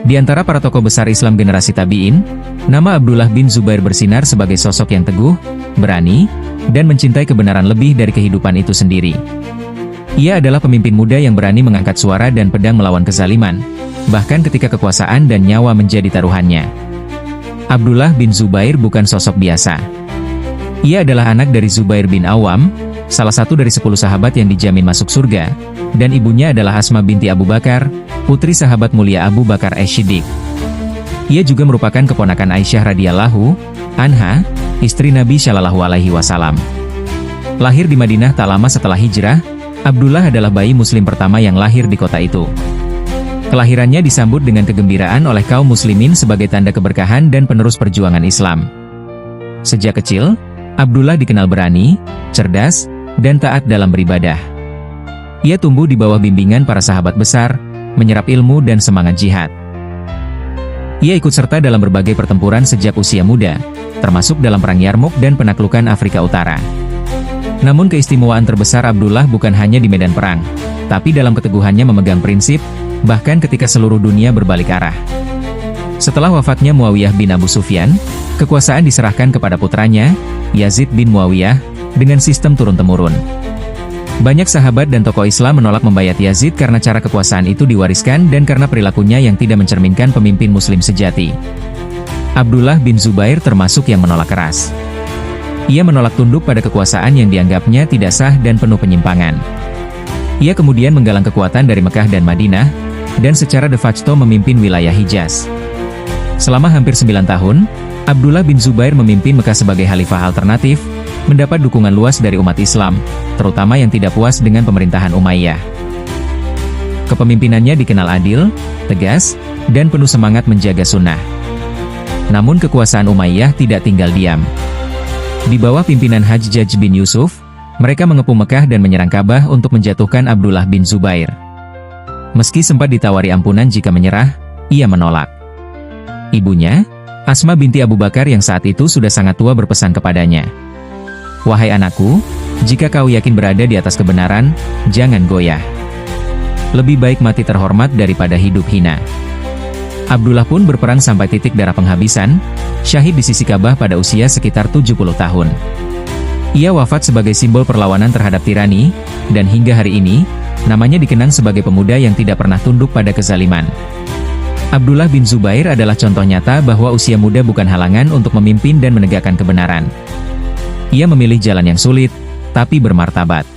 Di antara para tokoh besar Islam generasi tabi'in, nama Abdullah bin Zubair bersinar sebagai sosok yang teguh, berani, dan mencintai kebenaran lebih dari kehidupan itu sendiri. Ia adalah pemimpin muda yang berani mengangkat suara dan pedang melawan kezaliman, bahkan ketika kekuasaan dan nyawa menjadi taruhannya. Abdullah bin Zubair bukan sosok biasa. Ia adalah anak dari Zubair bin Awam, salah satu dari 10 sahabat yang dijamin masuk surga, dan ibunya adalah Asma binti Abu Bakar, putri sahabat mulia Abu Bakar As-Siddiq. Ia juga merupakan keponakan Aisyah radhiyallahu anha, istri Nabi Shallallahu alaihi wasallam. Lahir di Madinah tak lama setelah hijrah, Abdullah adalah bayi muslim pertama yang lahir di kota itu. Kelahirannya disambut dengan kegembiraan oleh kaum muslimin sebagai tanda keberkahan dan penerus perjuangan Islam. Sejak kecil, Abdullah dikenal berani, cerdas, dan taat dalam beribadah. Ia tumbuh di bawah bimbingan para sahabat besar, menyerap ilmu dan semangat jihad. Ia ikut serta dalam berbagai pertempuran sejak usia muda, termasuk dalam Perang Yarmouk dan penaklukan Afrika Utara. Namun keistimewaan terbesar Abdullah bukan hanya di medan perang, tapi dalam keteguhannya memegang prinsip, bahkan ketika seluruh dunia berbalik arah. Setelah wafatnya Muawiyah bin Abu Sufyan, kekuasaan diserahkan kepada putranya, Yazid bin Muawiyah, dengan sistem turun-temurun. Banyak sahabat dan tokoh Islam menolak membayat Yazid karena cara kekuasaan itu diwariskan dan karena perilakunya yang tidak mencerminkan pemimpin muslim sejati. Abdullah bin Zubair termasuk yang menolak keras. Ia menolak tunduk pada kekuasaan yang dianggapnya tidak sah dan penuh penyimpangan. Ia kemudian menggalang kekuatan dari Mekah dan Madinah, dan secara de facto memimpin wilayah Hijaz. Selama hampir 9 tahun, Abdullah bin Zubair memimpin Mekah sebagai khalifah alternatif, mendapat dukungan luas dari umat Islam, terutama yang tidak puas dengan pemerintahan Umayyah. Kepemimpinannya dikenal adil, tegas, dan penuh semangat menjaga sunnah. Namun kekuasaan Umayyah tidak tinggal diam. Di bawah pimpinan Hajjaj bin Yusuf, mereka mengepung Mekah dan menyerang Ka'bah untuk menjatuhkan Abdullah bin Zubair. Meski sempat ditawari ampunan jika menyerah, ia menolak. Ibunya, Asma binti Abu Bakar yang saat itu sudah sangat tua berpesan kepadanya, "Wahai anakku, jika kau yakin berada di atas kebenaran, jangan goyah. Lebih baik mati terhormat daripada hidup hina." Abdullah pun berperang sampai titik darah penghabisan, syahid di sisi Ka'bah pada usia sekitar 70 tahun. Ia wafat sebagai simbol perlawanan terhadap tirani, dan hingga hari ini, namanya dikenang sebagai pemuda yang tidak pernah tunduk pada kezaliman. Abdullah bin Zubair adalah contoh nyata bahwa usia muda bukan halangan untuk memimpin dan menegakkan kebenaran. Ia memilih jalan yang sulit, tapi bermartabat.